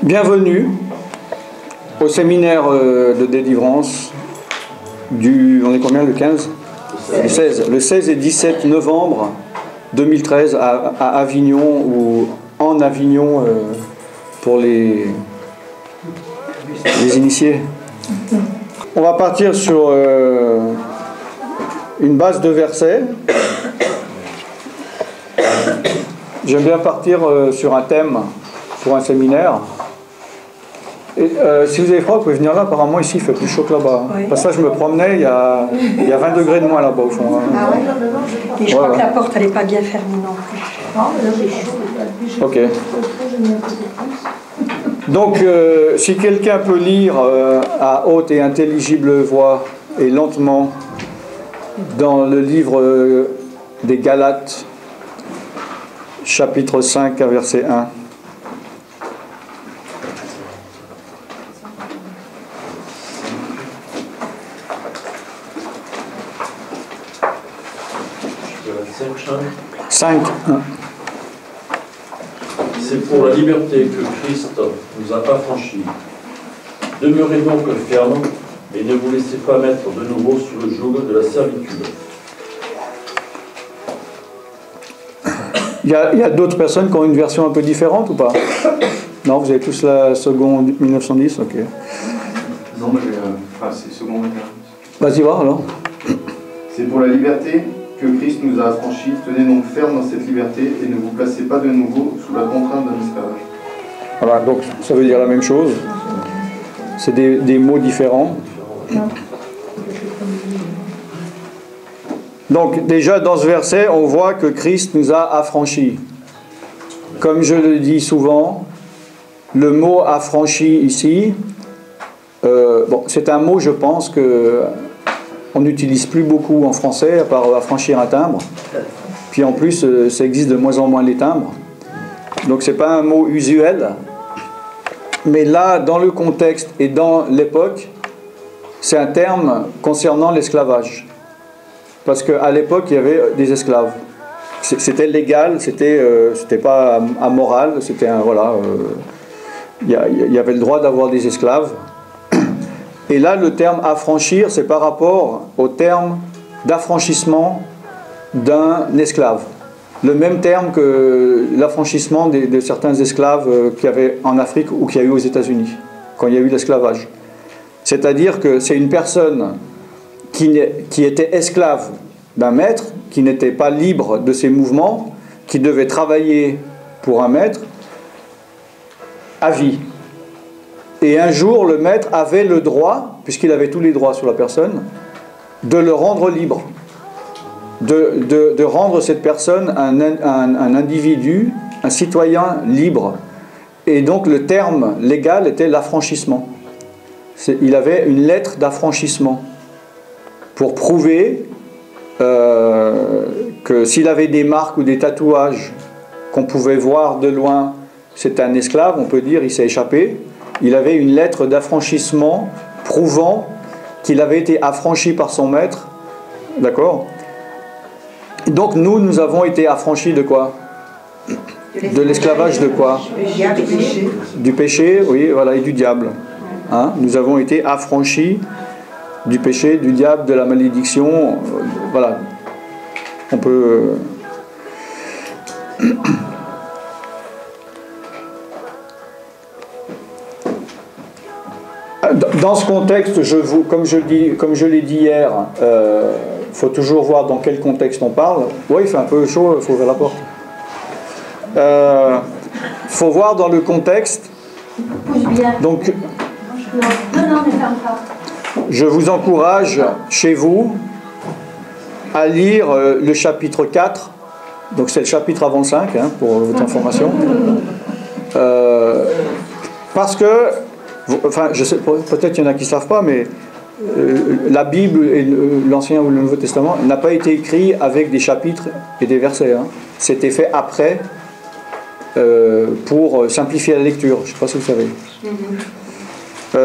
Bienvenue au séminaire de délivrance on est combien, le 15 ? Le 16 et 17 novembre 2013 à Avignon, ou en Avignon pour les initiés. On va partir sur une base de versets. J'aime bien partir sur un thème pour un séminaire. Et, si vous avez froid, vous pouvez venir là. Apparemment, ici, il fait plus chaud que là-bas. Oui. Parce que ça, je me promenais, il y a 20 degrés de moins là-bas, au fond. Ah ouais. Et je crois que la porte, elle n'est pas bien fermée non plus. Ok. Donc, si quelqu'un peut lire à haute et intelligible voix et lentement dans le livre des Galates, chapitre 5, verset 1. C'est pour la liberté que Christ nous a affranchis. Demeurez donc fermes et ne vous laissez pas mettre de nouveau sous le joug de la servitude. Il y a d'autres personnes qui ont une version un peu différente ou pas? Non, vous avez tous la seconde 1910, ok. Non, mais c'est seconde. Vas-y voir alors. C'est pour la liberté que Christ nous a affranchis. Tenez donc ferme dans cette liberté et ne vous placez pas de nouveau sous la contrainte d'un esclavage. Voilà, donc ça veut dire la même chose. C'est des mots différents. Donc déjà dans ce verset, on voit que Christ nous a affranchis. Comme je le dis souvent, le mot affranchi ici, c'est un mot, je pense, que on n'utilise plus beaucoup en français, à part affranchir un timbre. Puis en plus, ça existe de moins en moins les timbres. Donc c'est pas un mot usuel. Mais là, dans le contexte et dans l'époque, c'est un terme concernant l'esclavage. Parce qu'à l'époque, il y avait des esclaves. C'était légal, c'était pas amoral, c'était il y avait le droit d'avoir des esclaves. Et là, le terme affranchir, c'est par rapport au terme d'affranchissement d'un esclave. Le même terme que l'affranchissement de certains esclaves qu'il y avait en Afrique ou qu'il y a eu aux États-Unis, quand il y a eu l'esclavage. C'est-à-dire que c'est une personne qui était esclave d'un maître, qui n'était pas libre de ses mouvements, qui devait travailler pour un maître à vie. Et un jour, le maître avait le droit, puisqu'il avait tous les droits sur la personne, de le rendre libre, de rendre cette personne un individu, un citoyen libre. Et donc le terme légal était l'affranchissement. Il avait une lettre d'affranchissement pour prouver que s'il avait des marques ou des tatouages qu'on pouvait voir de loin, c'était un esclave, on peut dire, il s'est échappé. Il avait une lettre d'affranchissement prouvant qu'il avait été affranchi par son maître. D'accord ? Donc nous avons été affranchis de quoi ? De l'esclavage de quoi ? Du péché, oui, voilà, et du diable. Hein ? Nous avons été affranchis du péché, du diable, de la malédiction. Voilà. On peut... Dans ce contexte, comme je l'ai dit hier, faut toujours voir dans quel contexte on parle. Oui, il fait un peu chaud, il faut ouvrir la porte. Faut voir dans le contexte. Donc, je vous encourage chez vous à lire le chapitre 4. Donc c'est le chapitre avant le 5, hein, pour votre information. Parce que enfin, je sais, peut-être qu'il y en a qui ne savent pas, mais la Bible et l'Ancien ou le Nouveau Testament n'a pas été écrit avec des chapitres et des versets. Hein. C'était fait après pour simplifier la lecture. Je ne sais pas si vous savez. Ça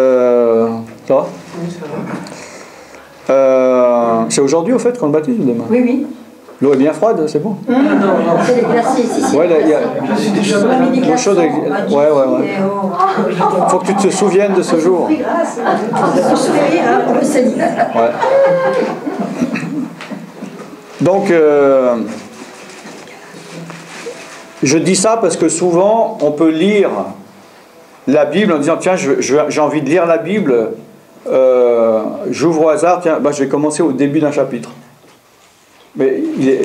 va ? Oui, ça va. C'est aujourd'hui, au fait, qu'on le baptise ou demain ? Oui, oui. L'eau est bien froide, c'est bon. C'est les glacés ici. Ouais, il y a quelque chose avec... Ouais. Faut que tu te souviennes de ce jour. Ouais. Donc, je dis ça parce que souvent, on peut lire la Bible en disant, tiens, j'ai envie de lire la Bible, j'ouvre au hasard, tiens, je vais commencer au début d'un chapitre. Mais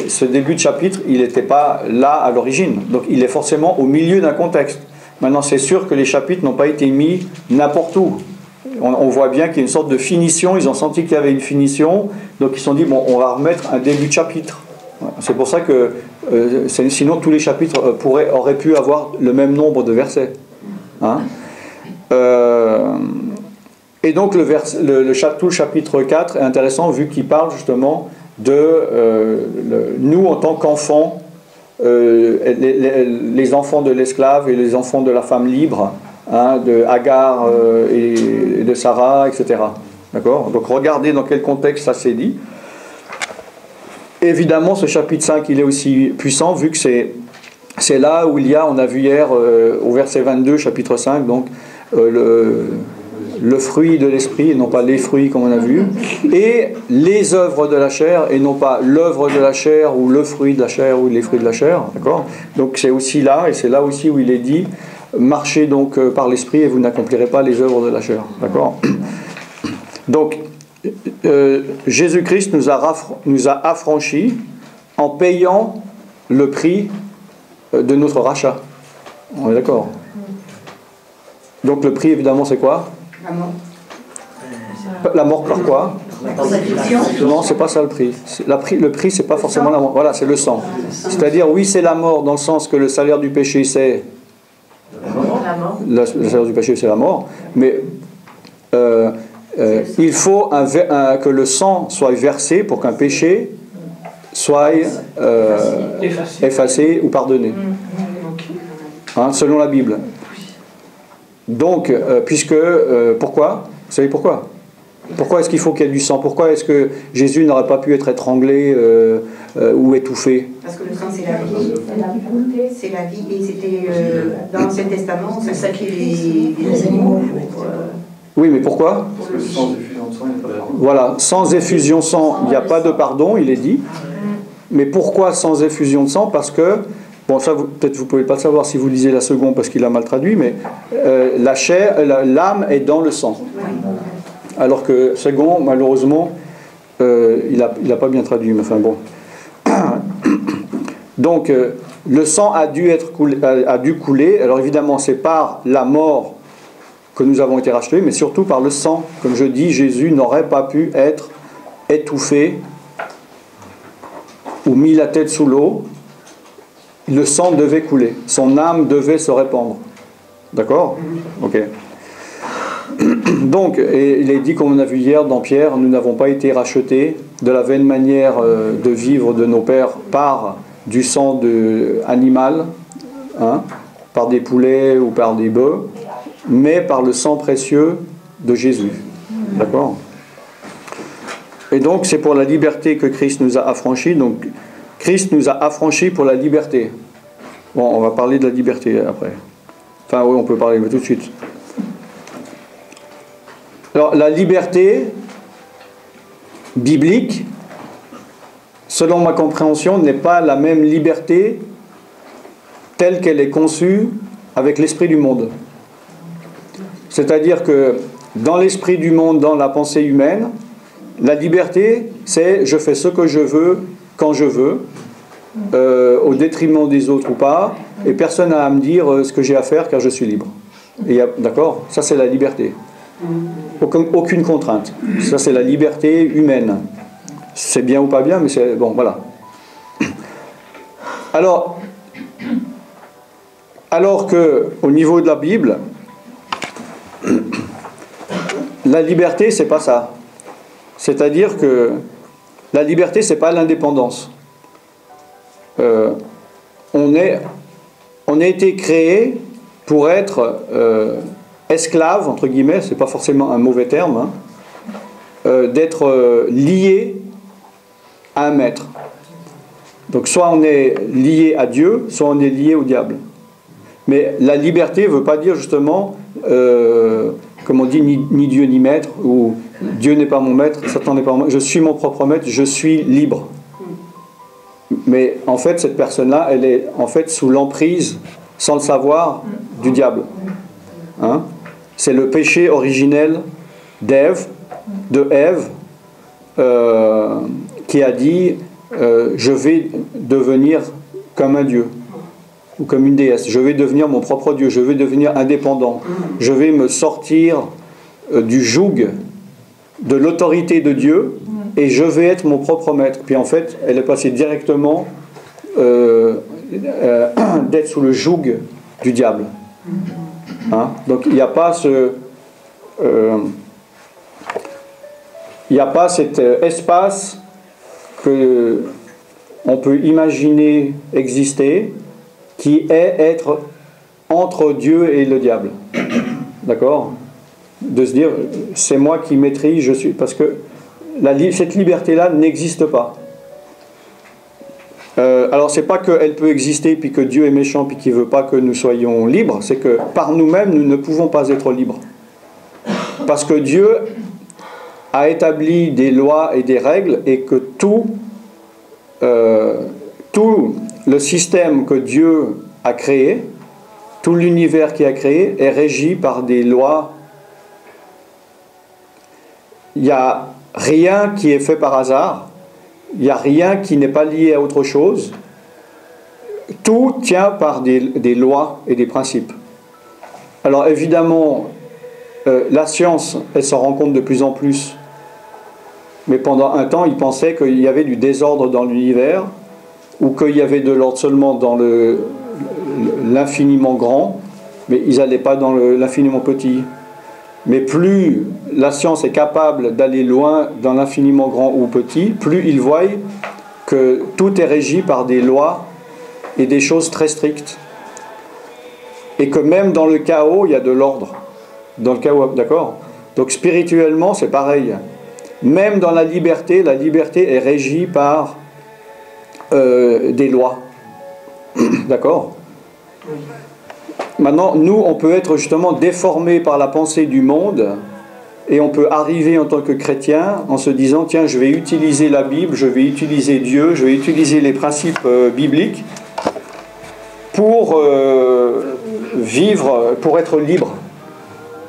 ce début de chapitre, il n'était pas là à l'origine. Donc il est forcément au milieu d'un contexte. Maintenant, c'est sûr que les chapitres n'ont pas été mis n'importe où. On voit bien qu'il y a une sorte de finition. Ils ont senti qu'il y avait une finition. Donc ils se sont dit, bon, on va remettre un début de chapitre. C'est pour ça que sinon tous les chapitres auraient pu avoir le même nombre de versets. Hein? Et donc tout le chapitre 4 est intéressant vu qu'il parle justement de nous en tant qu'enfants, les enfants de l'esclave et les enfants de la femme libre, hein, de Agar et de Sarah, etc. D'accord ? Donc regardez dans quel contexte ça s'est dit. Évidemment, ce chapitre 5, il est aussi puissant vu que c'est là où il y a, on a vu hier au verset 22, chapitre 5, donc le fruit de l'esprit et non pas les fruits comme on a vu, et les œuvres de la chair et non pas l'œuvre de la chair ou le fruit de la chair ou les fruits de la chair, d'accord ? Donc c'est aussi là, et c'est là aussi où il est dit, marchez donc par l'esprit et vous n'accomplirez pas les œuvres de la chair, d'accord ? Donc Jésus-Christ nous a affranchis en payant le prix de notre rachat. On est d'accord ? Donc le prix évidemment c'est quoi ? La mort. La mort par quoi ? Non, c'est pas ça le prix. Le prix, c'est pas forcément la mort. Voilà, c'est le sang. C'est-à-dire, oui, c'est la mort dans le sens que le salaire du péché, c'est... Le salaire du péché, c'est la mort. Mais il faut que le sang soit versé pour qu'un péché soit effacé ou pardonné. Hein, selon la Bible. Donc, pourquoi ? Vous savez pourquoi ? Pourquoi est-ce qu'il faut qu'il y ait du sang ? Pourquoi est-ce que Jésus n'aurait pas pu être étranglé ou étouffé ? Parce que le sang, c'est la vie. C'est la vie. Et c'était dans l'Ancien Testament, on sacrifiait les animaux. Oui, mais pourquoi ? Parce que sans effusion de sang, il n'y a pas de pardon. Voilà, sans effusion de sang, il n'y a pas de pardon, il est dit. Mais pourquoi sans effusion de sang ? Parce que, bon, ça, peut-être vous ne pouvez pas le savoir si vous lisez la seconde parce qu'il a mal traduit, mais la chair, l'âme est dans le sang. Alors que second, malheureusement, il n'a pas bien traduit, mais enfin bon. Donc, le sang a dû couler. Alors évidemment, c'est par la mort que nous avons été rachetés, mais surtout par le sang. Comme je dis, Jésus n'aurait pas pu être étouffé ou mis la tête sous l'eau. Le sang devait couler. Son âme devait se répandre. D'accord ? Ok. Donc, et il est dit, comme on a vu hier dans Pierre, nous n'avons pas été rachetés de la vaine manière de vivre de nos pères par du sang animal, hein, par des poulets ou par des bœufs, mais par le sang précieux de Jésus. D'accord ? Et donc, c'est pour la liberté que Christ nous a affranchis. Donc, Christ nous a affranchis pour la liberté. Bon, on va parler de la liberté après. Enfin, oui, on peut parler tout de suite. Alors, la liberté biblique, selon ma compréhension, n'est pas la même liberté telle qu'elle est conçue avec l'esprit du monde. C'est-à-dire que dans l'esprit du monde, dans la pensée humaine, la liberté, c'est je fais ce que je veux, quand je veux, au détriment des autres ou pas, et personne n'a à me dire ce que j'ai à faire car je suis libre. D'accord ? Ça, c'est la liberté. Aucune contrainte. Ça, c'est la liberté humaine. C'est bien ou pas bien, mais c'est... Bon, voilà. Alors que, au niveau de la Bible, la liberté, c'est pas ça. C'est-à-dire que la liberté, c'est pas l'indépendance. On a été créé pour être esclave, entre guillemets, c'est pas forcément un mauvais terme, hein, d'être lié à un maître. Donc soit on est lié à Dieu, soit on est lié au diable. Mais la liberté ne veut pas dire justement, comme on dit, ni Dieu ni maître, ou Dieu n'est pas mon maître, Satan n'est pas mon maître, je suis mon propre maître, je suis libre. Mais en fait, cette personne-là, elle est en fait sous l'emprise, sans le savoir, du diable. Hein? C'est le péché originel d'Ève, qui a dit je vais devenir comme un dieu ou comme une déesse, je vais devenir mon propre dieu, je vais devenir indépendant, je vais me sortir du joug de l'autorité de Dieu et je vais être mon propre maître. Puis en fait, elle est passée directement d'être sous le joug du diable. Hein? Donc il n'y a pas cet espace que on peut imaginer exister qui est être entre Dieu et le diable. D'accord? De se dire, c'est moi qui maîtrise, je suis... Parce que cette liberté-là n'existe pas. Alors, c'est pas qu'elle peut exister, puis que Dieu est méchant, puis qu'il ne veut pas que nous soyons libres, c'est que par nous-mêmes, nous ne pouvons pas être libres. Parce que Dieu a établi des lois et des règles, et que tout le système que Dieu a créé, tout l'univers qu'il a créé, est régi par des lois. Il n'y a rien qui est fait par hasard, il n'y a rien qui n'est pas lié à autre chose. Tout tient par des lois et des principes. Alors évidemment, la science, elle s'en rend compte de plus en plus. Mais pendant un temps, ils pensaient qu'il y avait du désordre dans l'univers, ou qu'il y avait de l'ordre seulement dans l'infiniment grand, mais ils n'allaient pas dans l'infiniment petit. Mais plus la science est capable d'aller loin dans l'infiniment grand ou petit, plus ils voient que tout est régi par des lois et des choses très strictes. Et que même dans le chaos, il y a de l'ordre. Dans le chaos, d'accord? Donc spirituellement, c'est pareil. Même dans la liberté est régie par des lois. D'accord? Maintenant, nous, on peut être justement déformés par la pensée du monde et on peut arriver en tant que chrétien en se disant, tiens, je vais utiliser la Bible, je vais utiliser Dieu, je vais utiliser les principes bibliques pour vivre, pour être libre.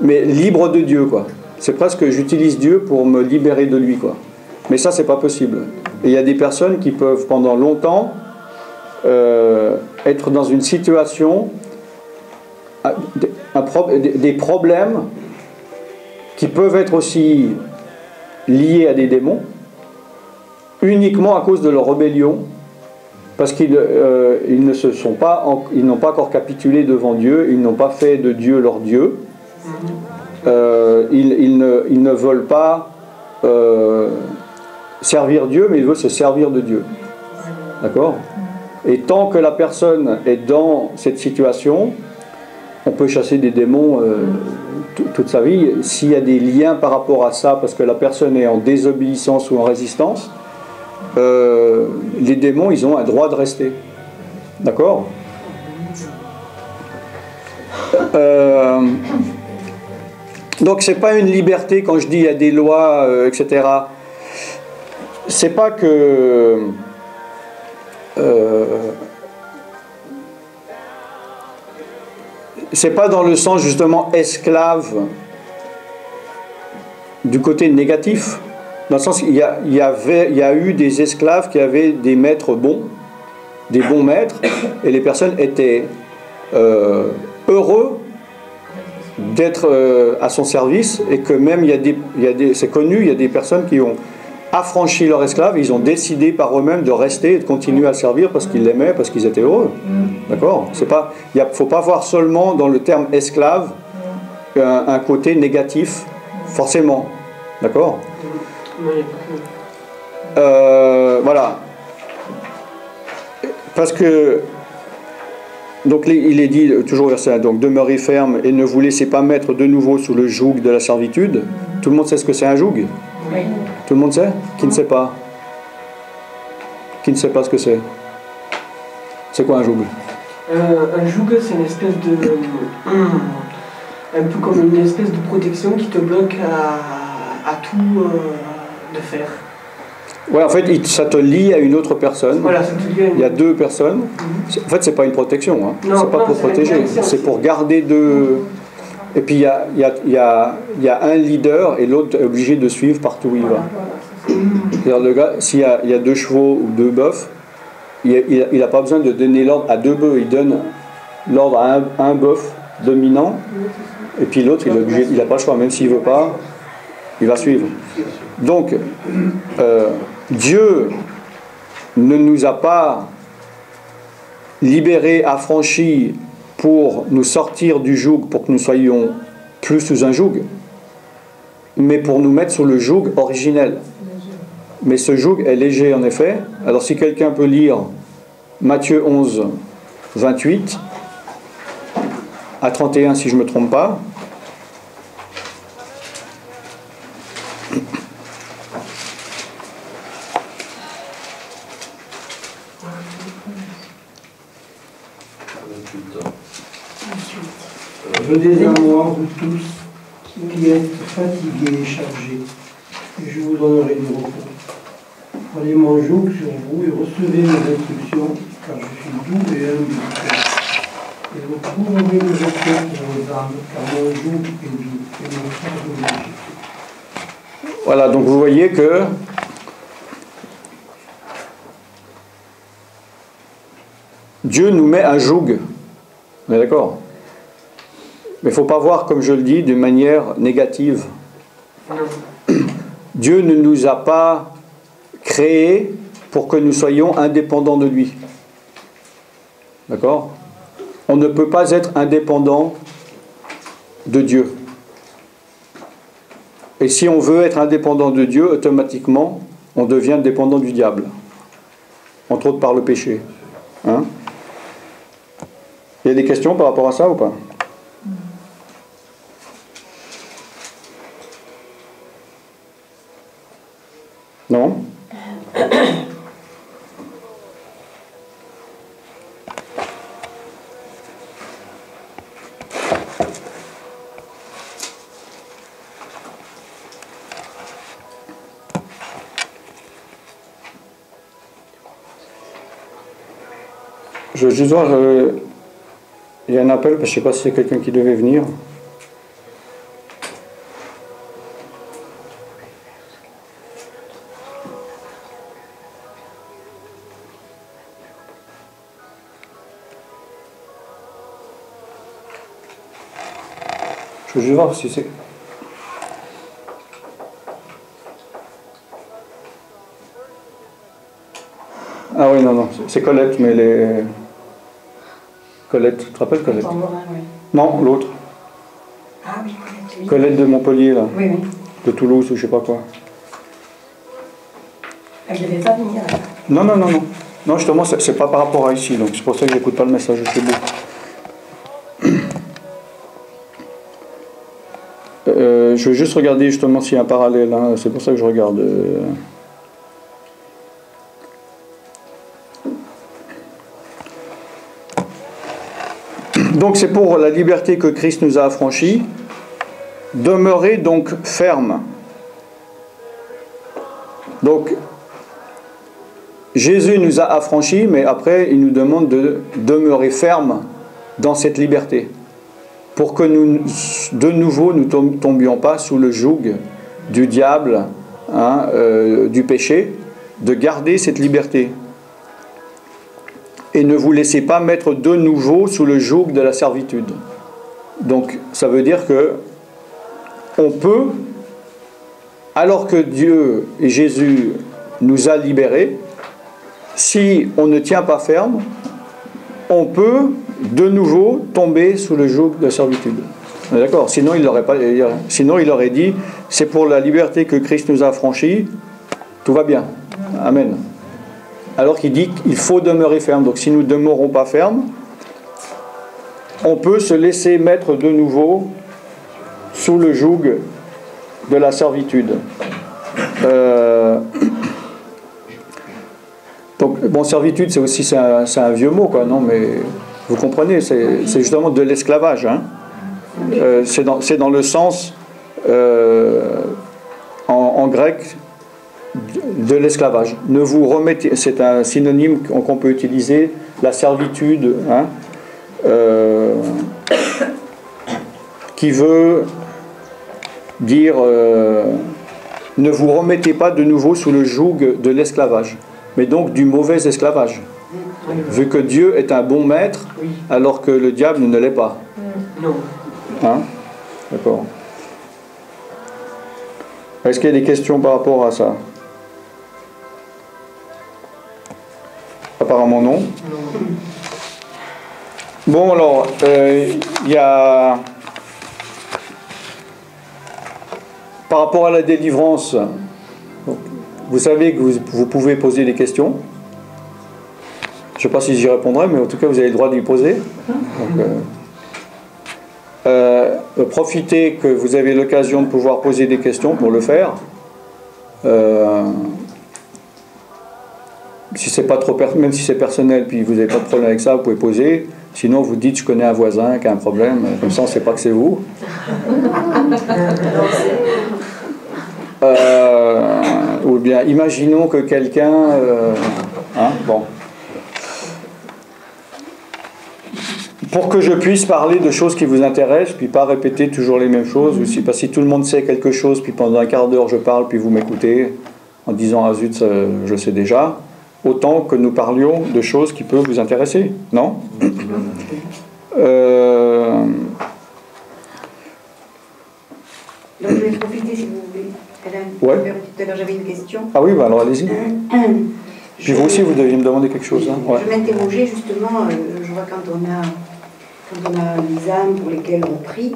Mais libre de Dieu, quoi. C'est presque j'utilise Dieu pour me libérer de lui, quoi. Mais ça, c'est pas possible. Et il y a des personnes qui peuvent pendant longtemps être dans une situation, des problèmes qui peuvent être aussi liés à des démons, uniquement à cause de leur rébellion, parce qu'ils n'ont pas encore capitulé devant Dieu, ils n'ont pas fait de Dieu leur Dieu. Ils ne veulent pas servir Dieu, mais ils veulent se servir de Dieu. D'accord? Et tant que la personne est dans cette situation, on peut chasser des démons toute sa vie. S'il y a des liens par rapport à ça, parce que la personne est en désobéissance ou en résistance, les démons, ils ont un droit de rester. D'accord? Donc c'est pas une liberté quand je dis il y a des lois, etc. C'est pas que c'est pas dans le sens justement esclave du côté négatif, dans le sens qu'il y a eu des esclaves qui avaient des maîtres bons, des bons maîtres, et les personnes étaient heureux d'être à son service, et que même c'est connu, il y a des personnes qui ont affranchi leurs esclaves, ils ont décidé par eux-mêmes de rester et de continuer à servir parce qu'ils l'aimaient, parce qu'ils étaient heureux. D'accord? Il ne faut pas voir seulement dans le terme esclave un côté négatif, forcément. D'accord? Voilà. Parce que donc il est dit, toujours verset 1, donc demeurez ferme et ne vous laissez pas mettre de nouveau sous le joug de la servitude. Tout le monde sait ce que c'est un joug? Oui. Tout le monde sait? Qui ne sait pas? Qui ne sait pas ce que c'est? C'est quoi un joug? Un joug, c'est une espèce de... un peu comme une espèce de protection qui te bloque à tout de faire. Ouais, en fait, ça te lie à une autre personne. Voilà, ça te lie à une... Il y a deux personnes. En fait, c'est pas une protection. Hein. C'est pas pour protéger. C'est pour garder deux... Et puis, il y a un leader et l'autre est obligé de suivre partout où il va. C'est-à-dire, le gars, s'il y a deux chevaux ou deux bœufs, il n'a pas besoin de donner l'ordre à deux bœufs. Il donne l'ordre à un bœuf dominant, et puis l'autre, il n'a pas le choix. Même s'il ne veut pas, il va suivre. Donc, Dieu ne nous a pas libérés, affranchis pour nous sortir du joug, pour que nous soyons plus sous un joug, mais pour nous mettre sous le joug originel. Mais ce joug est léger en effet. Alors si quelqu'un peut lire Matthieu 11, 28 à 31 si je ne me trompe pas. Venez à moi, vous tous qui êtes fatigués et chargés, et je vous donnerai du repos. Prenez mon joug sur vous et recevez mes instructions, car je suis doux et humble de cœur. Et vous trouverez le repos pour vos âmes, car mon joug est doux et mon fardeau est léger. Voilà, donc vous voyez que Dieu nous met un joug. On est d'accord? Mais il ne faut pas voir, comme je le dis, d'une manière négative. Dieu ne nous a pas créés pour que nous soyons indépendants de lui. D'accord? On ne peut pas être indépendant de Dieu. Et si on veut être indépendant de Dieu, automatiquement, on devient dépendant du diable. Entre autres par le péché. Hein? Il y a des questions par rapport à ça ou pas? Non? Je veux juste voir, il y a un appel, je ne sais pas si c'est quelqu'un qui devait venir. Je veux juste voir si c'est... Ah oui, non, c'est Colette, mais les... Colette, tu te rappelles Colette? Non, l'autre. Ah oui, Colette, oui. Colette de Montpellier, là. Oui, oui. De Toulouse, ou je sais pas quoi. Elle devait pas venir. Non. Non, justement, c'est pas par rapport à ici, donc c'est pour ça que j'écoute pas le message, c'est beau. Je veux juste regarder justement s'il y a un parallèle, hein. C'est pour ça que je regarde. Donc c'est pour la liberté que Christ nous a affranchis. Demeurez donc ferme. Donc Jésus nous a affranchis, mais après il nous demande de demeurer ferme dans cette liberté, pour que nous, de nouveau, nous ne tombions pas sous le joug du diable, hein, du péché, de garder cette liberté. Et ne vous laissez pas mettre de nouveau sous le joug de la servitude. Donc, ça veut dire que on peut, alors que Dieu et Jésus nous a libérés, si on ne tient pas ferme, on peut de nouveau tomber sous le joug de la servitude. D'accord? Sinon, il aurait dit, c'est pour la liberté que Christ nous a affranchis, tout va bien. Amen. Alors qu'il dit qu'il faut demeurer ferme. Donc si nous ne demeurons pas fermes, on peut se laisser mettre de nouveau sous le joug de la servitude. Donc Bon, servitude, c'est aussi c'est un vieux mot, quoi, non, mais vous comprenez, c'est justement de l'esclavage. Hein. C'est dans le sens, en grec, de l'esclavage. Ne vous remettez, c'est un synonyme qu'on peut utiliser, la servitude, hein, qui veut dire ne vous remettez pas de nouveau sous le joug de l'esclavage, mais donc du mauvais esclavage. Vu que Dieu est un bon maître, alors que le diable ne l'est pas. Non. Hein? D'accord. Est-ce qu'il y a des questions par rapport à ça? Apparemment non. Bon, alors, il y a... Par rapport à la délivrance, vous savez que vous pouvez poser des questions. Je ne sais pas si j'y répondrai, mais en tout cas, vous avez le droit d'y poser. Donc, profitez que vous avez l'occasion de pouvoir poser des questions pour le faire. Si c'est pas trop même si c'est personnel, puis vous n'avez pas de problème avec ça, vous pouvez poser. Sinon, vous dites, je connais un voisin qui a un problème. Comme ça, on ne sait pas que c'est vous. Ou bien, imaginons que quelqu'un... hein, bon. Pour que je puisse parler de choses qui vous intéressent, puis pas répéter toujours les mêmes choses, ou si, parce que si tout le monde sait quelque chose, puis pendant un quart d'heure je parle, puis vous m'écoutez, en disant « Ah zut, je sais déjà », autant que nous parlions de choses qui peuvent vous intéresser, non? Donc je vais profiter si vous voulez. Ouais. Tout à l'heure j'avais une question. Ah oui, bah alors allez-y. Puis vous aussi, vous deviez me demander quelque chose. Hein? Ouais. Je m'interrogeais justement, je vois quand on a des âmes pour lesquelles on prie,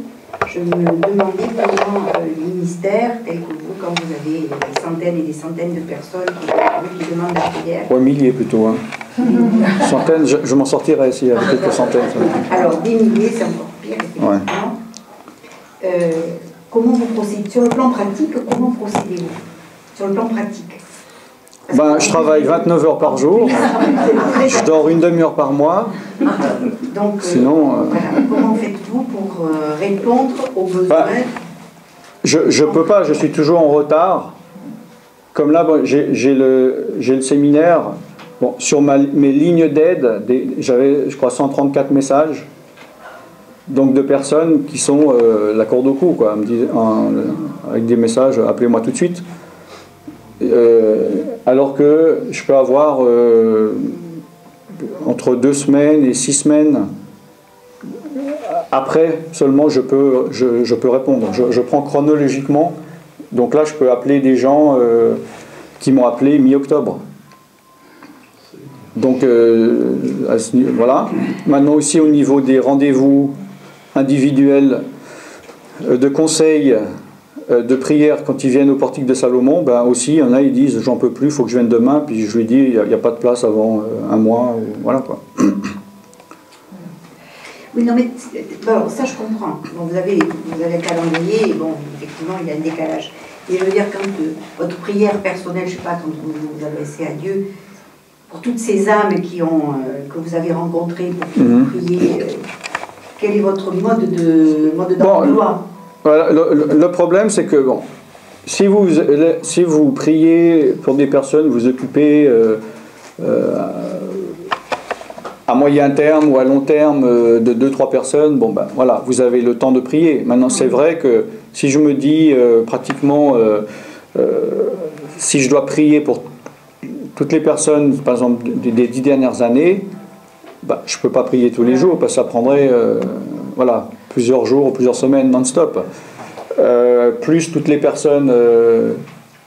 je me demandais comment les ministères, tels que vous, quand vous avez des centaines et des centaines de personnes qui demandent la prière. Ouais, milliers plutôt. Hein. Centaines, je m'en sortirais s'il y avait quelques centaines. Alors, des milliers, c'est encore pire, effectivement. Ouais. Comment vous procédez? Sur le plan pratique, comment procédez-vous? Sur le plan pratique? Ben, je travaille 29 heures par jour, je dors une demi-heure par mois. Donc, sinon, voilà. Comment faites-vous pour répondre aux besoins? Ben, je ne peux pas, je suis toujours en retard. Comme là, bon, j'ai le séminaire. Bon, sur mes lignes d'aide, j'avais, je crois, 134 messages. Donc de personnes qui sont la corde au cou, quoi, avec des messages, appelez-moi tout de suite. Alors que je peux avoir entre 2 semaines et 6 semaines après seulement je peux répondre. Je prends chronologiquement, donc là je peux appeler des gens qui m'ont appelé mi-octobre. Donc voilà. Maintenant aussi au niveau des rendez-vous individuels de conseils, de prière quand ils viennent au portique de Salomon, ben aussi il y en a, ils disent j'en peux plus, il faut que je vienne demain, puis je lui dis il n'y a pas de place avant un mois, voilà quoi. Oui, non mais bon, ça je comprends. Bon, vous avez un calendrier et bon, effectivement il y a un décalage. Et je veux dire, quand votre prière personnelle, je ne sais pas, quand vous vous adressez à Dieu, pour toutes ces âmes que vous avez rencontrées, pour que vous priez, quel est votre mode d'emploi? Voilà, le problème, c'est que bon, si vous priez pour des personnes, vous occupez à moyen terme ou à long terme de 2-3 personnes, bon ben voilà, vous avez le temps de prier. Maintenant, c'est vrai que si je me dis pratiquement, si je dois prier pour toutes les personnes, par exemple des 10 dernières années, ben, je ne peux pas prier tous les jours parce que ça prendrait voilà, plusieurs jours, plusieurs semaines non-stop. Plus toutes les personnes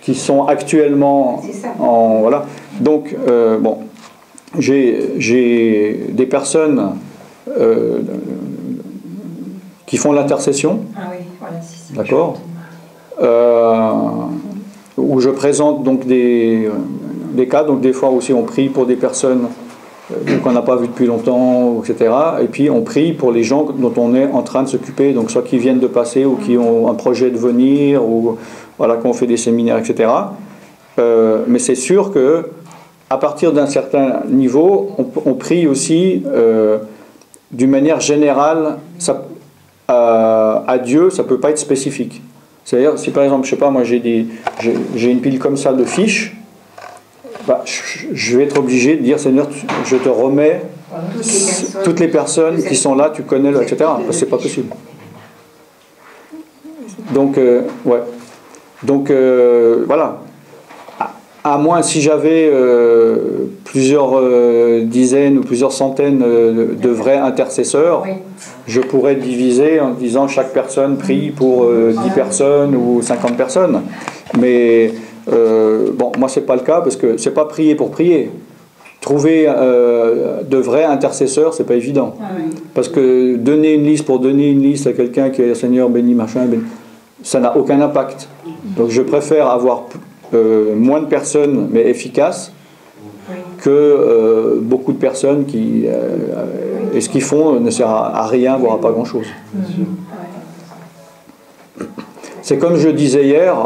qui sont actuellement en... Voilà. Donc, bon, j'ai des personnes qui font l'intercession. Ah oui, voilà, c'est ça. D'accord. Où je présente donc des cas, donc des fois aussi on prie pour des personnes qu'on n'a pas vues depuis longtemps, etc. Et puis on prie pour les gens dont on est en train de s'occuper, donc soit qui viennent de passer ou qui ont un projet de venir, ou voilà, qu'on fait des séminaires, etc. Mais c'est sûr que à partir d'un certain niveau, on prie aussi d'une manière générale à Dieu, ça ne peut pas être spécifique. C'est-à-dire, si par exemple, je sais pas, moi j'ai une pile comme ça de fiches, bah, je vais être obligé de dire, Seigneur, je te remets toutes les personnes qui sont là, tu connais, etc. Parce que c'est pas possible. Donc, ouais. Donc, voilà. À moins si j'avais plusieurs dizaines ou plusieurs centaines de vrais intercesseurs, oui, je pourrais diviser en disant chaque personne prie pour 10 personnes ou 50 personnes. Mais bon, moi c'est pas le cas parce que c'est pas prier pour prier. Trouver de vrais intercesseurs, c'est pas évident. Ah oui. Parce que donner une liste pour donner une liste à quelqu'un qui est Seigneur béni machin, béni, ça n'a aucun impact. Donc je préfère avoir moins de personnes mais efficaces que beaucoup de personnes qui et ce qu'ils font ne sert à rien, voire à pas grand chose. C'est comme je disais hier,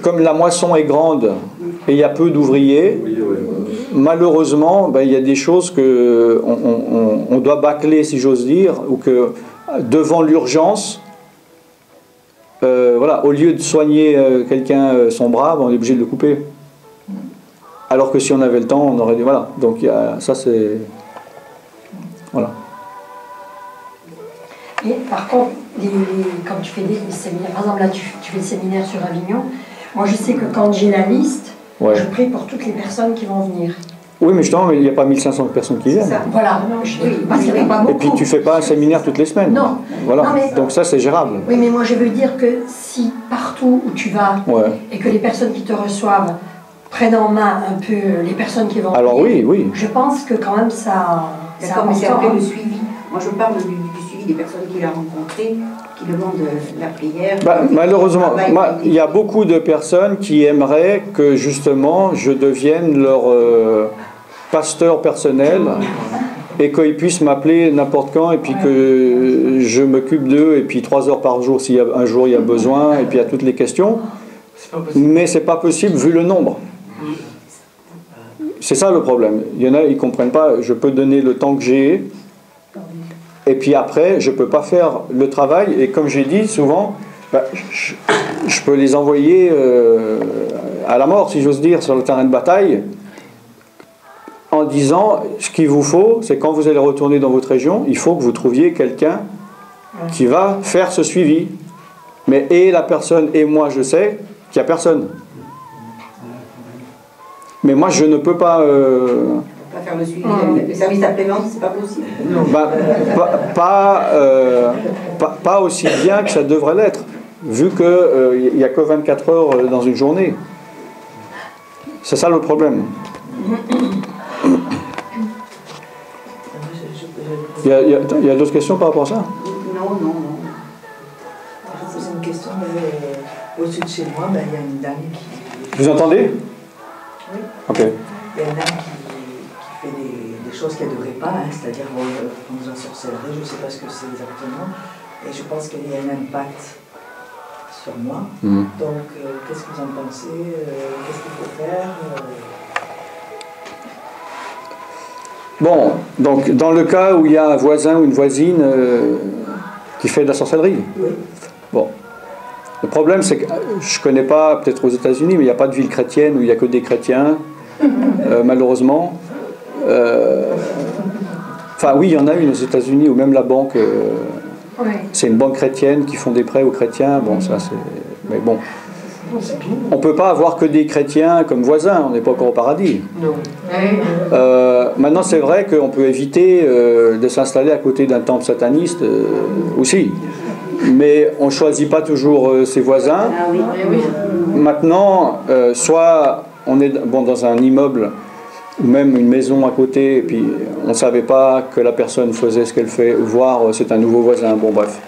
comme la moisson est grande et il y a peu d'ouvriers, malheureusement ben, il y a des choses que on doit bâcler, si j'ose dire, ou que devant l'urgence, voilà, au lieu de soigner quelqu'un son bras, on est obligé de le couper. Alors que si on avait le temps, on aurait dit voilà. Donc ça c'est voilà. Et par contre, quand tu fais des séminaires, par exemple là tu fais le séminaire sur Avignon, moi je sais que quand j'ai la liste, ouais, je prie pour toutes les personnes qui vont venir. Oui, mais justement, il n'y a pas 1500 personnes qui viennent. Ça. Voilà, parce qu'il n'y en a pas beaucoup. Et puis tu ne fais pas un séminaire toutes les semaines. Non. Voilà. Non, mais, donc ça c'est gérable. Oui, mais moi je veux dire que si partout où tu vas, ouais, et que les personnes qui te reçoivent prennent en main un peu les personnes qui vont venir, alors oui, oui. Je pense que quand même ça... D'accord, mais c'est après le suivi. Moi je parle du suivi des personnes qu'il a rencontrées, qui demandent la prière. Bah, malheureusement, il y a beaucoup de personnes qui aimeraient que justement je devienne leur pasteur personnel et qu'ils puissent m'appeler n'importe quand et puis que je m'occupe d'eux et puis 3 heures par jour s'il y a un jour il y a besoin et puis à toutes les questions. Mais c'est pas possible vu le nombre. C'est ça le problème. Il y en a, ils ne comprennent pas. Je peux donner le temps que j'ai et puis après, je ne peux pas faire le travail. Et comme j'ai dit souvent, bah, je peux les envoyer à la mort, si j'ose dire, sur le terrain de bataille, en disant, ce qu'il vous faut, c'est quand vous allez retourner dans votre région, il faut que vous trouviez quelqu'un qui va faire ce suivi. Mais et la personne, et moi, je sais qu'il n'y a personne. Mais moi, je ne peux pas... Pas faire le suivi, le service après-vente, c'est pas possible. Bah, pas aussi bien que ça devrait l'être, vu qu'il n'y a que 24 heures dans une journée. C'est ça le problème. Il y a d'autres questions par rapport à ça? Non. Je vous pose une question. Au-dessus de chez moi, il y a une dame qui... Vous entendez? Oui. Ok. Il y a une dame qui fait des choses qu'elle ne devrait pas, hein, c'est-à-dire dans la sorcellerie, je ne sais pas ce que c'est exactement, et je pense qu'il y a un impact sur moi. Donc, qu'est-ce que vous en pensez? Qu'est-ce qu'il faut faire? Bon, donc dans le cas où il y a un voisin ou une voisine qui fait de la sorcellerie. Oui. Bon. Le problème, c'est que je ne connais pas, peut-être aux États-Unis, mais il n'y a pas de ville chrétienne où il n'y a que des chrétiens, malheureusement. Enfin, oui, il y en a une aux États-Unis, ou même la banque, c'est une banque chrétienne qui font des prêts aux chrétiens. Bon, ça c'est. Mais bon. On ne peut pas avoir que des chrétiens comme voisins, on n'est pas encore au paradis. Maintenant, c'est vrai qu'on peut éviter de s'installer à côté d'un temple sataniste aussi. Mais on ne choisit pas toujours ses voisins. Maintenant, soit on est dans un immeuble ou même une maison à côté, et puis on ne savait pas que la personne faisait ce qu'elle fait, voire c'est un nouveau voisin. Bon, bref.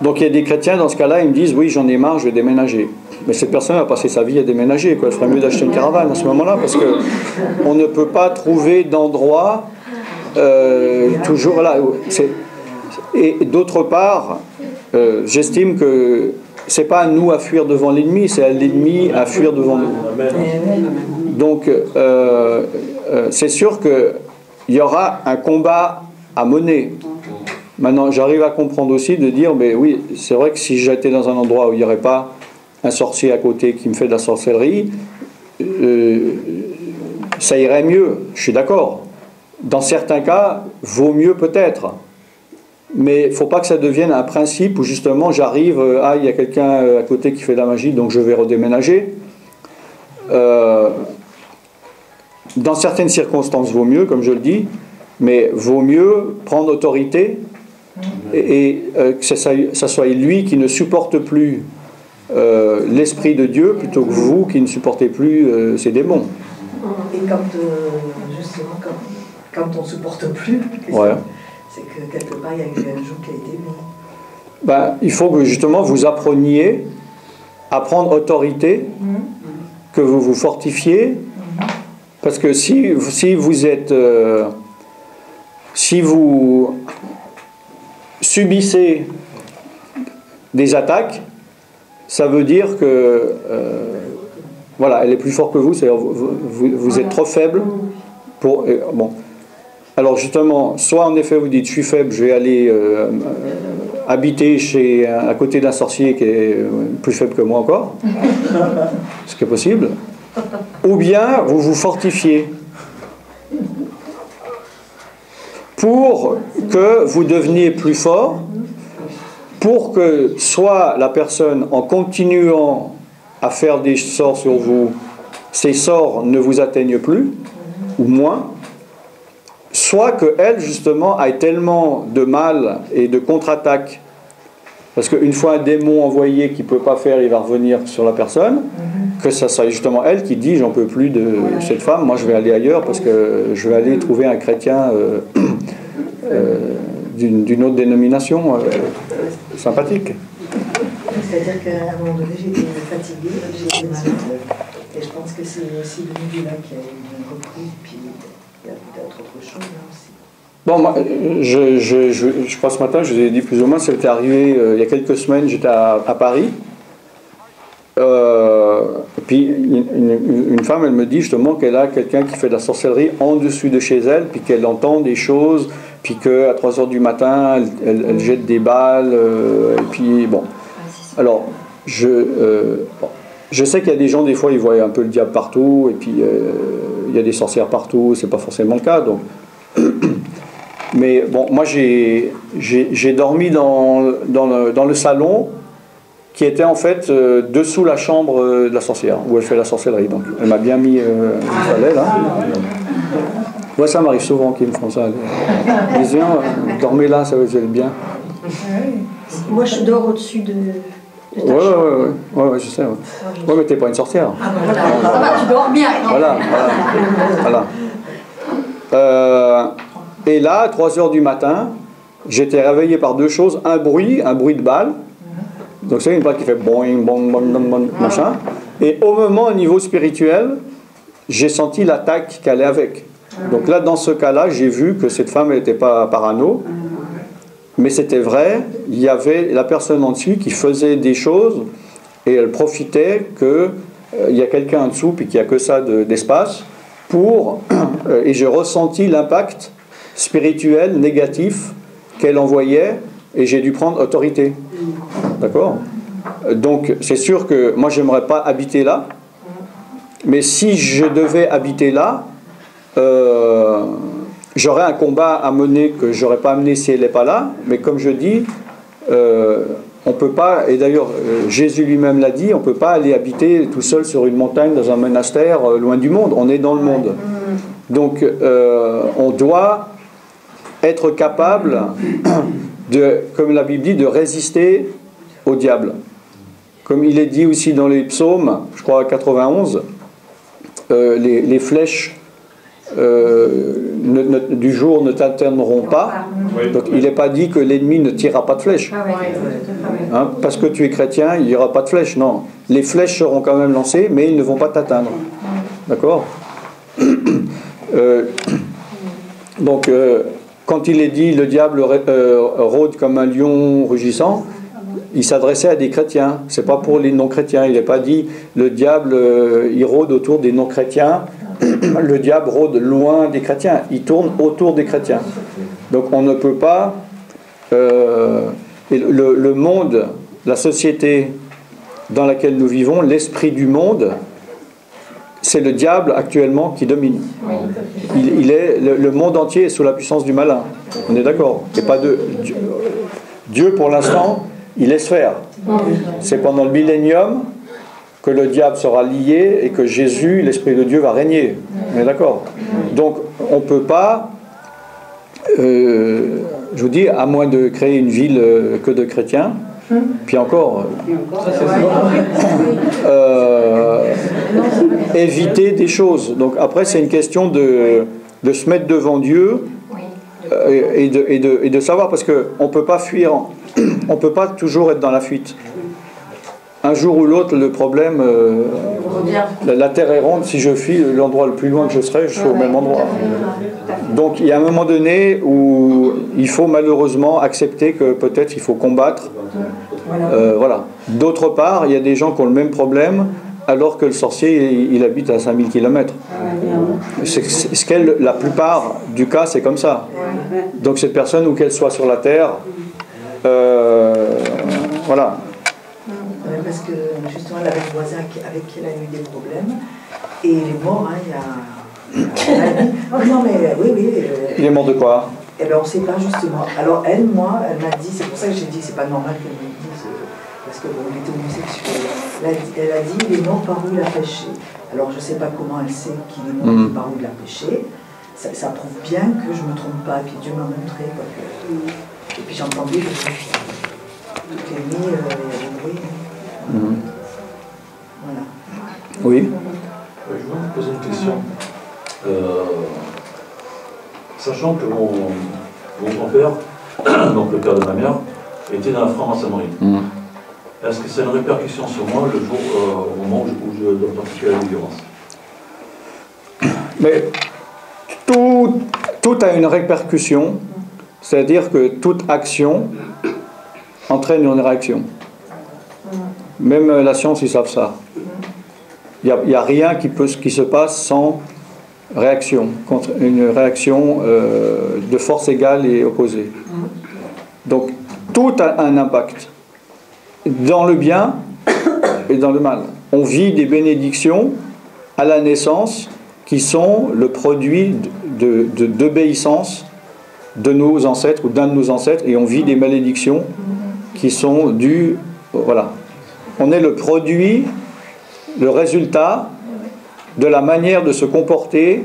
Donc il y a des chrétiens, dans ce cas-là, ils me disent, oui, j'en ai marre, je vais déménager. Mais cette personne a passé sa vie à déménager, quoi. Il ferait mieux d'acheter une caravane à ce moment-là, parce qu'on ne peut pas trouver d'endroit toujours là. Et d'autre part, j'estime que c'est pas à nous à fuir devant l'ennemi, c'est à l'ennemi à fuir devant nous. Donc, c'est sûr qu'il y aura un combat à mener. Maintenant, j'arrive à comprendre aussi de dire, mais oui, c'est vrai que si j'étais dans un endroit où il n'y aurait pas un sorcier à côté qui me fait de la sorcellerie, ça irait mieux, je suis d'accord. Dans certains cas, vaut mieux peut-être. Mais il ne faut pas que ça devienne un principe où justement j'arrive, il y a quelqu'un à côté qui fait de la magie, donc je vais redéménager. Dans certaines circonstances, vaut mieux, comme je le dis, mais vaut mieux prendre autorité et que ça soit lui qui ne supporte plus l'Esprit de Dieu plutôt que vous qui ne supportez plus ces démons. Et quand, justement, quand on ne supporte plus, ouais. C'est que quelque part il y a eu un jour qui a été mis. Ben, il faut que justement vous appreniez à prendre autorité, que vous vous fortifiez, parce que si vous êtes, si vous subissez des attaques, ça veut dire que voilà, elle est plus forte que vous, c'est-à-dire vous êtes trop faible pour bon. Alors justement, soit en effet vous dites je suis faible, je vais aller habiter à côté d'un sorcier qui est plus faible que moi encore, ce qui est possible, ou bien vous vous fortifiez pour que vous deveniez plus fort, pour que soit la personne en continuant à faire des sorts sur vous, ces sorts ne vous atteignent plus, ou moins, soit qu'elle, justement, ait tellement de mal et de contre-attaque, parce qu'une fois un démon envoyé qui ne peut pas faire, il va revenir sur la personne, que ça soit justement elle qui dit « j'en peux plus de cette femme, moi je vais aller ailleurs parce que je vais aller trouver un chrétien d'une autre dénomination sympathique ». C'est-à-dire qu'à un moment donné, j'étais fatiguée, j'étais malade, et je pense que c'est aussi le milieu là qui a eu une reprise, puis il y a peut-être autre chose là aussi. Bon, moi, je crois ce matin, je vous ai dit plus ou moins, c'était arrivé il y a quelques semaines, j'étais à Paris. Puis une femme, elle me dit justement qu'elle a quelqu'un qui fait de la sorcellerie en dessus de chez elle, puis qu'elle entend des choses, puis qu'à 3h du matin, elle jette des balles, et puis bon. Alors, je sais qu'il y a des gens, des fois, ils voient un peu le diable partout, et puis il y a des sorcières partout, c'est pas forcément le cas, donc. Mais bon, moi j'ai dormi dans le salon qui était en fait dessous la chambre de la sorcière, où elle fait la sorcellerie. Donc elle m'a bien mis il fallait là. Moi ça m'arrive souvent qu'ils me font ça. Ils disent dormez là, ça vous aide bien. Moi je dors au-dessus de ta chambre. Ouais, je sais. Ouais, mais t'es pas une sorcière. Ah ben voilà, ça va, tu dors bien. Voilà. Et là, à 3h du matin, j'étais réveillé par deux choses. Un bruit de balle. Donc c'est une balle qui fait boing, boing, boing, boing, boing, machin. Et au moment, au niveau spirituel, j'ai senti l'attaque qui allait avec. Donc là, dans ce cas-là, j'ai vu que cette femme, elle n'était pas parano. Mais c'était vrai, il y avait la personne en dessus qui faisait des choses et elle profitait qu'il y a quelqu'un en dessous puis qu'il n'y a que ça d'espace et j'ai ressenti l'impact spirituel négatif qu'elle envoyait et j'ai dû prendre autorité. D'accord ? Donc c'est sûr que moi j'aimerais pas habiter là, mais si je devais habiter là, j'aurais un combat à mener que j'aurais pas amené si elle n'est pas là, mais comme je dis, on peut pas, et d'ailleurs Jésus lui-même l'a dit, on peut pas aller habiter tout seul sur une montagne dans un monastère loin du monde, on est dans le monde. Donc on doit être capable de, comme la Bible dit, de résister au diable. Comme il est dit aussi dans les psaumes, je crois à 91, les flèches du jour ne t'atteindront pas. Donc il n'est pas dit que l'ennemi ne tirera pas de flèches. Hein, parce que tu es chrétien, il n'y aura pas de flèches. Non, les flèches seront quand même lancées, mais ils ne vont pas t'atteindre. D'accord ? Donc quand il est dit le diable rôde comme un lion rugissant, il s'adressait à des chrétiens. C'est pas pour les non-chrétiens. Il n'a pas dit le diable, il rôde autour des non-chrétiens. Le diable rôde loin des chrétiens. Il tourne autour des chrétiens. Donc on ne peut pas... le monde, la société dans laquelle nous vivons, l'esprit du monde, c'est le diable actuellement qui domine. Le monde entier est sous la puissance du malin. On est d'accord. Et pas de Dieu, pour l'instant, il laisse faire. C'est pendant le millénium que le diable sera lié et que Jésus, l'Esprit de Dieu, va régner. On est d'accord. Donc, on ne peut pas, je vous dis, à moins de créer une ville que de chrétiens, puis encore, éviter des choses. Donc après, c'est une question de se mettre devant Dieu et de savoir, parce qu'on ne peut pas fuir, on ne peut pas toujours être dans la fuite. Un jour ou l'autre, le problème, la terre est ronde, si je fuis, l'endroit le plus loin que je serai au même endroit. Donc il y a un moment donné où il faut malheureusement accepter que peut-être il faut combattre. Voilà. D'autre part, il y a des gens qui ont le même problème, alors que le sorcier, il habite à 5000 km. La plupart du cas, c'est comme ça. Donc cette personne, où qu'elle soit sur la terre, voilà. Parce que justement, elle avait un voisin avec qui elle a eu des problèmes, et il est mort, hein, il y a... non mais oui. Il est mort de quoi? Eh bien on ne sait pas justement. Alors elle m'a dit, c'est pour ça que j'ai dit, c'est pas normal qu'elle me dise, parce que bon, il était homosexuel. Elle a dit, il est mort par où il a péché. Alors je ne sais pas comment elle sait qu'il est mort par où il a péché. Ça prouve bien que je ne me trompe pas, et puis Dieu m'a montré. Et puis j'ai entendu, tout est mis, il y a des bruits. Voilà. Oui. Je voudrais vous poser une question. Sachant que mon grand-père, donc le père de ma mère, était dans la franc-maçonnerie. Est-ce que ça a une répercussion sur moi le jour, au moment où je dois pratiquer la délivrance? Mais tout a une répercussion, c'est-à-dire que toute action entraîne une réaction. Même la science, ils savent ça. Il n'y a rien qui se passe sans réaction, contre une réaction de force égale et opposée. Donc, tout a un impact, dans le bien et dans le mal. On vit des bénédictions à la naissance qui sont le produit d'obéissance de nos ancêtres ou d'un de nos ancêtres, et on vit des malédictions qui sont dues... Voilà. On est le produit, le résultat de la manière de se comporter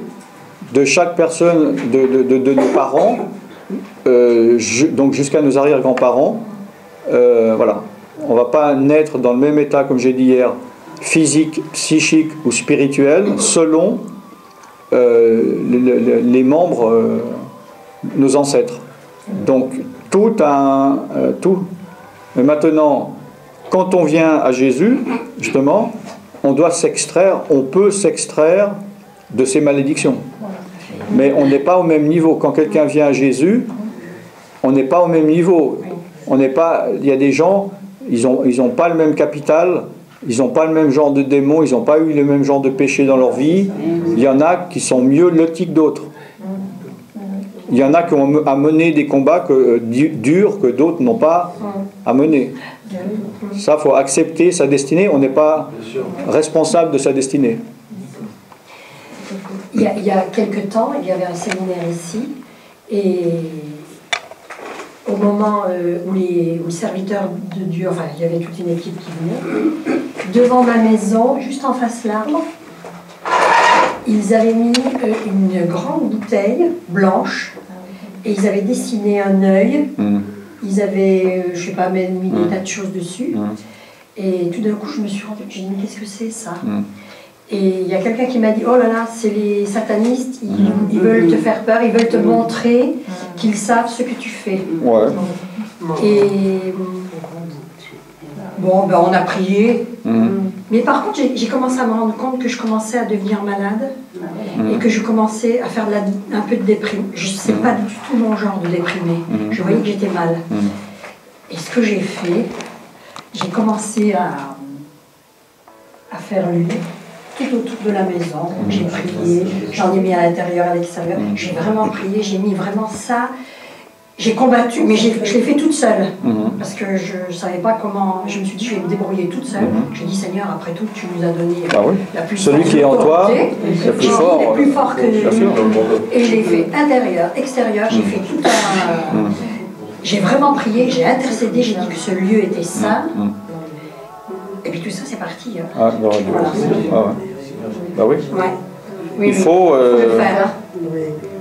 de chaque personne, de nos parents, donc jusqu'à nos arrière-grands-parents. Voilà. On ne va pas naître dans le même état, comme j'ai dit hier, physique, psychique ou spirituel, selon les membres, nos ancêtres. Donc, tout. Mais maintenant, quand on vient à Jésus, justement, on peut s'extraire de ces malédictions. Mais on n'est pas au même niveau. Quand quelqu'un vient à Jésus, on n'est pas au même niveau. Il y a des gens, ils ont pas le même capital, ils n'ont pas le même genre de démons, ils n'ont pas eu le même genre de péché dans leur vie. Il y en a qui sont mieux lotis que d'autres. Il y en a qui ont à mener des combats durs que d'autres n'ont pas à mener. Ça, il faut accepter sa destinée. On n'est pas responsable de sa destinée. Il y a quelque temps, il y avait un séminaire ici, et au moment où les serviteurs de Dieu, enfin, il y avait toute une équipe qui venait, devant ma maison, juste en face là, ils avaient mis une grande bouteille blanche, et ils avaient dessiné un œil. Ils avaient, je ne sais pas, mis des tas de choses dessus. Et tout d'un coup, je me suis rendue, j'ai dit, mais qu'est-ce que c'est ça? Et il y a quelqu'un qui m'a dit, oh là là, c'est les satanistes, ils veulent te faire peur, ils veulent te montrer qu'ils savent ce que tu fais. Ouais. Et bon, ben on a prié. Mais par contre, j'ai commencé à me rendre compte que je commençais à devenir malade et que je commençais à faire un peu de déprime. Je ne sais pas du tout mon genre de déprimé. Je voyais que j'étais mal. Et ce que j'ai fait, j'ai commencé à faire le lit tout autour de la maison. J'ai prié, j'en ai mis à l'intérieur, à l'extérieur. J'ai vraiment prié, j'ai mis vraiment ça. J'ai combattu, mais je l'ai fait toute seule. Parce que je ne savais pas comment. Je me suis dit, je vais me débrouiller toute seule. J'ai dit, Seigneur, après tout, tu nous as donné la puissance. Celui qui est en toi, c'est plus fort. Il est plus fort que nous. Et je l'ai fait intérieur, extérieur. J'ai fait tout un. J'ai vraiment prié, j'ai intercédé, j'ai dit que ce lieu était saint. Et puis tout ça, c'est parti. Ah, voilà. Bah oui. Ouais.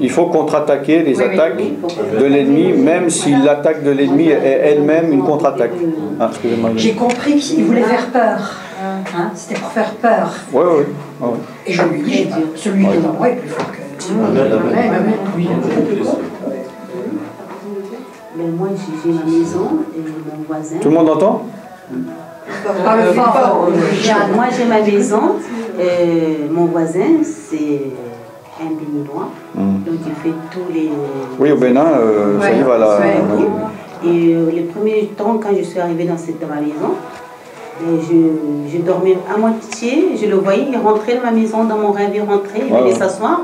Il faut contre-attaquer les attaques de l'ennemi, même si l'attaque de l'ennemi est elle-même une contre-attaque. Ah, excusez-moi. J'ai compris qu'il voulait faire peur. Hein, c'était pour faire peur. Oui. Et je lui dis, celui qui est en moi est plus fort que... Mais moi, j'ai ma maison et mon voisin. Tout le monde entend? Moi, j'ai ma maison. Mon voisin, c'est un béninois. Donc, il fait tous les... Oui, au Bénin, ça y va là. Et les premiers temps, quand je suis arrivée dans ma maison, je dormais à moitié. Je le voyais, il rentrait dans ma maison, dans mon rêve, il rentrait, il venait s'asseoir.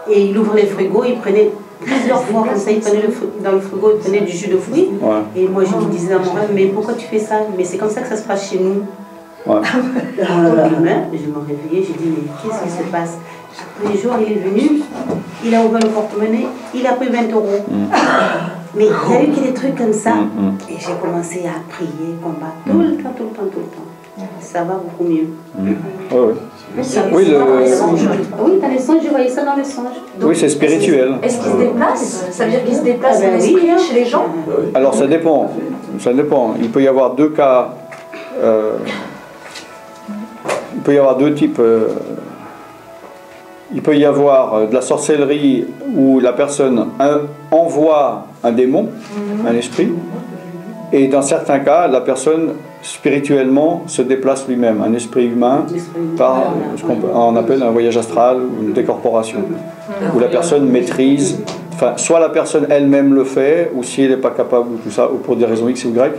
Et il ouvrait les frigos, il prenait... Plusieurs fois comme ça, il prenait dans le frigo, il prenait du jus de fruits. Et moi, je lui disais dans mon rêve, mais pourquoi tu fais ça? Mais c'est comme ça que ça se passe chez nous. Je me réveillais, j'ai dit, mais qu'est-ce qui se passe? Après un jour, il est venu, il a ouvert le porte-monnaie, il a pris 20 €. Mais il y a eu des trucs comme ça. Et j'ai commencé à prier, combattre tout le temps. Ça va beaucoup mieux. Oui, dans les songes, je voyais ça dans les songes. Donc, oui, c'est spirituel. Est-ce qu'il se déplace? Ça veut dire qu'il se déplace dans l'esprit chez les gens? Alors ça dépend. Il peut y avoir deux cas. Il peut y avoir deux types. Il peut y avoir de la sorcellerie où la personne envoie un démon, un esprit, et dans certains cas, la personne spirituellement se déplace lui-même, un esprit humain, par ce qu'on appelle un voyage astral ou une décorporation, où la personne maîtrise, enfin, soit la personne elle-même le fait, ou si elle n'est pas capable, ou tout ça, ou pour des raisons X ou Y,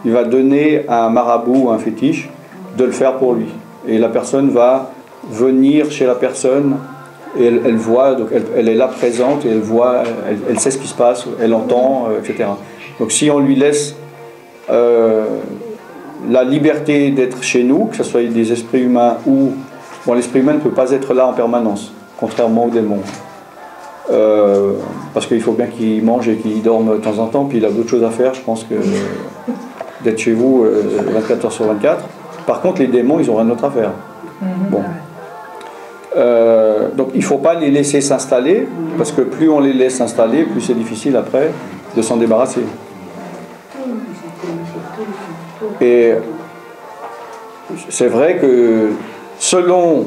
il va donner à un marabout ou un fétiche de le faire pour lui. Et la personne va venir chez la personne, et elle voit, donc elle est là présente, et elle voit, elle sait ce qui se passe, elle entend, etc. Donc si on lui laisse la liberté d'être chez nous, que ce soit des esprits humains ou... Bon, l'esprit humain ne peut pas être là en permanence, contrairement aux démons. Parce qu'il faut bien qu'il mange et qu'il dorme de temps en temps, puis il a d'autres choses à faire, je pense, que d'être chez vous 24 heures sur 24. Par contre, les démons, ils ont rien d'autre à faire. Bon. Donc il ne faut pas les laisser s'installer, parce que plus on les laisse s'installer, plus c'est difficile après de s'en débarrasser. Et c'est vrai que selon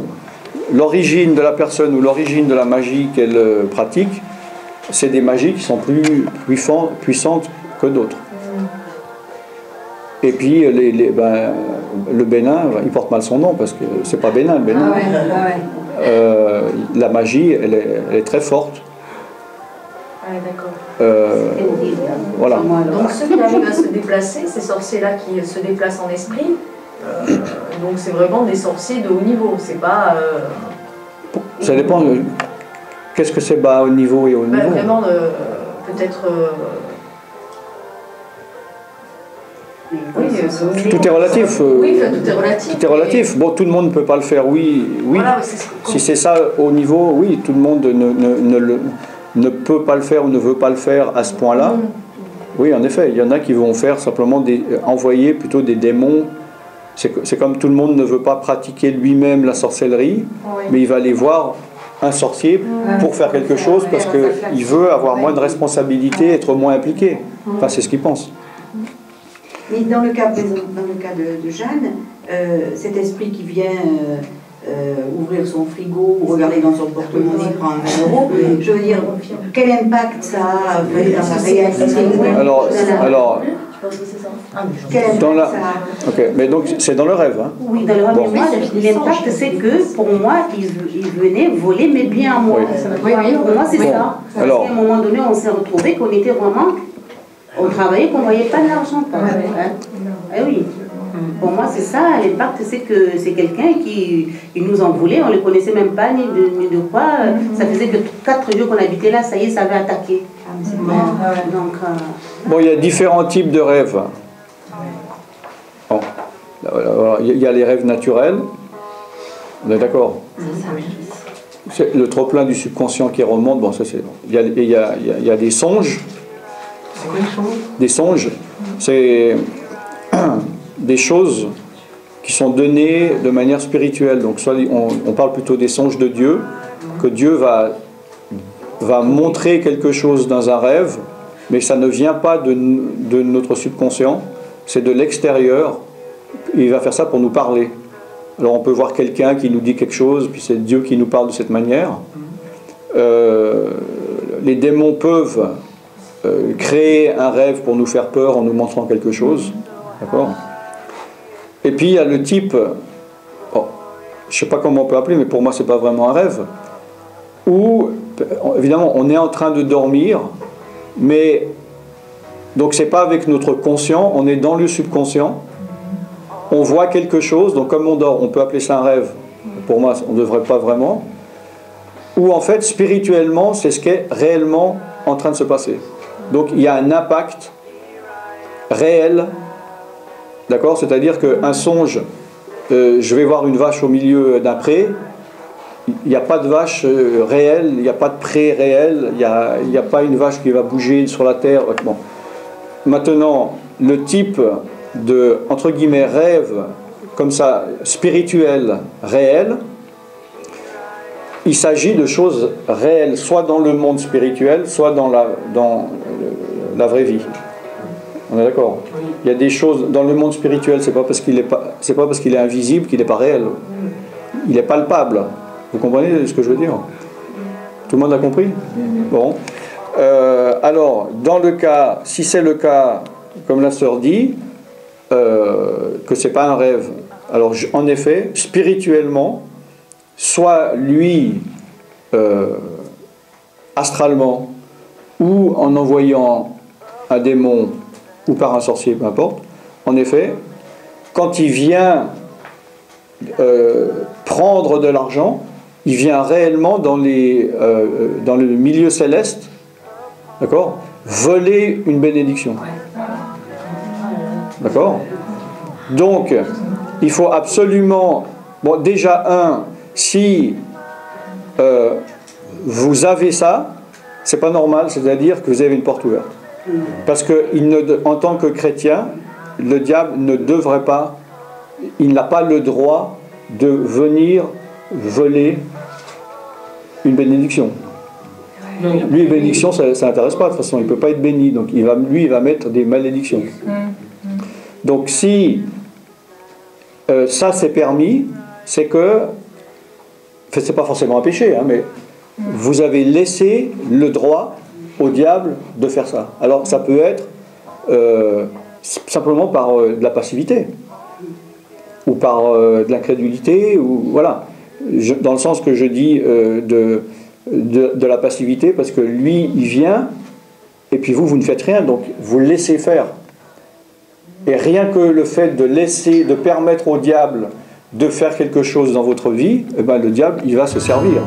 l'origine de la personne ou l'origine de la magie qu'elle pratique, c'est des magies qui sont plus puissantes que d'autres. Et puis le Bénin, il porte mal son nom parce que c'est pas Bénin, le Bénin. La magie, elle est très forte. D'accord. Voilà. Donc ceux qui arrivent à se déplacer, ces sorciers-là qui se déplacent en esprit, donc c'est vraiment des sorciers de haut niveau, c'est pas... Ça dépend de... Qu'est-ce que c'est bas haut niveau et haut niveau? Vraiment, peut-être... tout est relatif. Oui, tout est relatif. Tout est relatif. Bon, tout le monde ne peut pas le faire, oui. Voilà, si c'est ça au niveau, oui, tout le monde ne peut pas le faire ou ne veut pas le faire à ce point-là. Oui, en effet, il y en a qui vont faire simplement envoyer plutôt des démons. C'est comme tout le monde ne veut pas pratiquer lui-même la sorcellerie, mais il va aller voir un sorcier pour faire quelque chose parce qu'il veut avoir moins de responsabilités, être moins impliqué. Enfin, c'est ce qu'il pense. Mais dans le cas de Jeanne, cet esprit qui vient ouvrir son frigo ou regarder dans son porte-monnaie, prendre 20 €, je veux dire, quel impact ça a dans la réalité? Alors quel impact ça a? Ok, mais donc c'est dans le rêve. Hein? Oui, dans le rêve. Bon. Moi, l'impact, c'est que pour moi, il venait voler mes biens à moi. Oui. Pour moi, c'est ça. Parce qu'à un moment donné, on s'est retrouvés qu'on était vraiment... On travaillait, qu'on ne voyait pas de l'argent. Ah oui. Pour moi, c'est ça, l'impact, c'est que c'est quelqu'un qui nous en voulait, on ne le connaissait même pas, ni de quoi. Ça faisait que 4 jours qu'on habitait là, ça y est, ça avait attaqué. Donc, bon, il y a différents types de rêves. Bon. Il y a les rêves naturels, on est d'accord. C'est le trop-plein du subconscient qui remonte, bon, ça c'est... Il y a des songes. C'est quoi les songes? Des songes, c'est des choses qui sont données de manière spirituelle. Donc soit on parle plutôt des songes de Dieu, que Dieu va montrer quelque chose dans un rêve, mais ça ne vient pas de notre subconscient, c'est de l'extérieur. Il va faire ça pour nous parler. Alors on peut voir quelqu'un qui nous dit quelque chose, puis c'est Dieu qui nous parle de cette manière. Les démons peuvent créer un rêve pour nous faire peur en nous montrant quelque chose. D'accord ? Et puis il y a le type, bon, je ne sais pas comment on peut appeler, mais pour moi c'est pas vraiment un rêve, où évidemment on est en train de dormir, mais donc c'est pas avec notre conscient, on est dans le subconscient, on voit quelque chose, donc comme on dort, on peut appeler ça un rêve, pour moi on ne devrait pas vraiment, ou en fait spirituellement c'est ce qui est réellement en train de se passer. Donc il y a un impact réel. D'accord ? C'est-à-dire qu'un songe, je vais voir une vache au milieu d'un pré, il n'y a pas de vache réelle, il n'y a pas de pré réel, il n'y a pas une vache qui va bouger sur la terre. Bon. Maintenant, le type de, entre guillemets, rêve, comme ça, spirituel, réel, il s'agit de choses réelles, soit dans le monde spirituel, soit dans la vraie vie. On est d'accord ? Il y a des choses dans le monde spirituel, c'est pas parce qu'il est invisible qu'il n'est pas réel. Il est palpable. Vous comprenez ce que je veux dire ? Tout le monde a compris ? Bon. Alors, dans le cas, si c'est le cas, comme la sœur dit, que c'est pas un rêve. Alors, en effet, spirituellement, soit lui, astralement, ou en envoyant un démon, ou par un sorcier, peu importe, en effet, quand il vient prendre de l'argent, il vient réellement dans le milieu céleste, d'accord, voler une bénédiction. D'accord ? Donc, il faut absolument... Bon, déjà, si vous avez ça, c'est pas normal, c'est-à-dire que vous avez une porte ouverte. Parce que en tant que chrétien, le diable ne devrait pas, il n'a pas le droit de venir voler une bénédiction. Lui, une bénédiction, ça n'intéresse pas, de toute façon, il ne peut pas être béni, donc il va mettre des malédictions. Donc si ça c'est permis, c'est que, enfin, c'est pas forcément un péché, hein, mais vous avez laissé le droit au diable de faire ça. Alors ça peut être simplement par de la passivité ou par de l'incrédulité, ou voilà, dans le sens que je dis de la passivité, parce que lui il vient et puis vous ne faites rien, donc vous le laissez faire. Et rien que le fait de permettre au diable de faire quelque chose dans votre vie, eh ben, le diable il va se servir.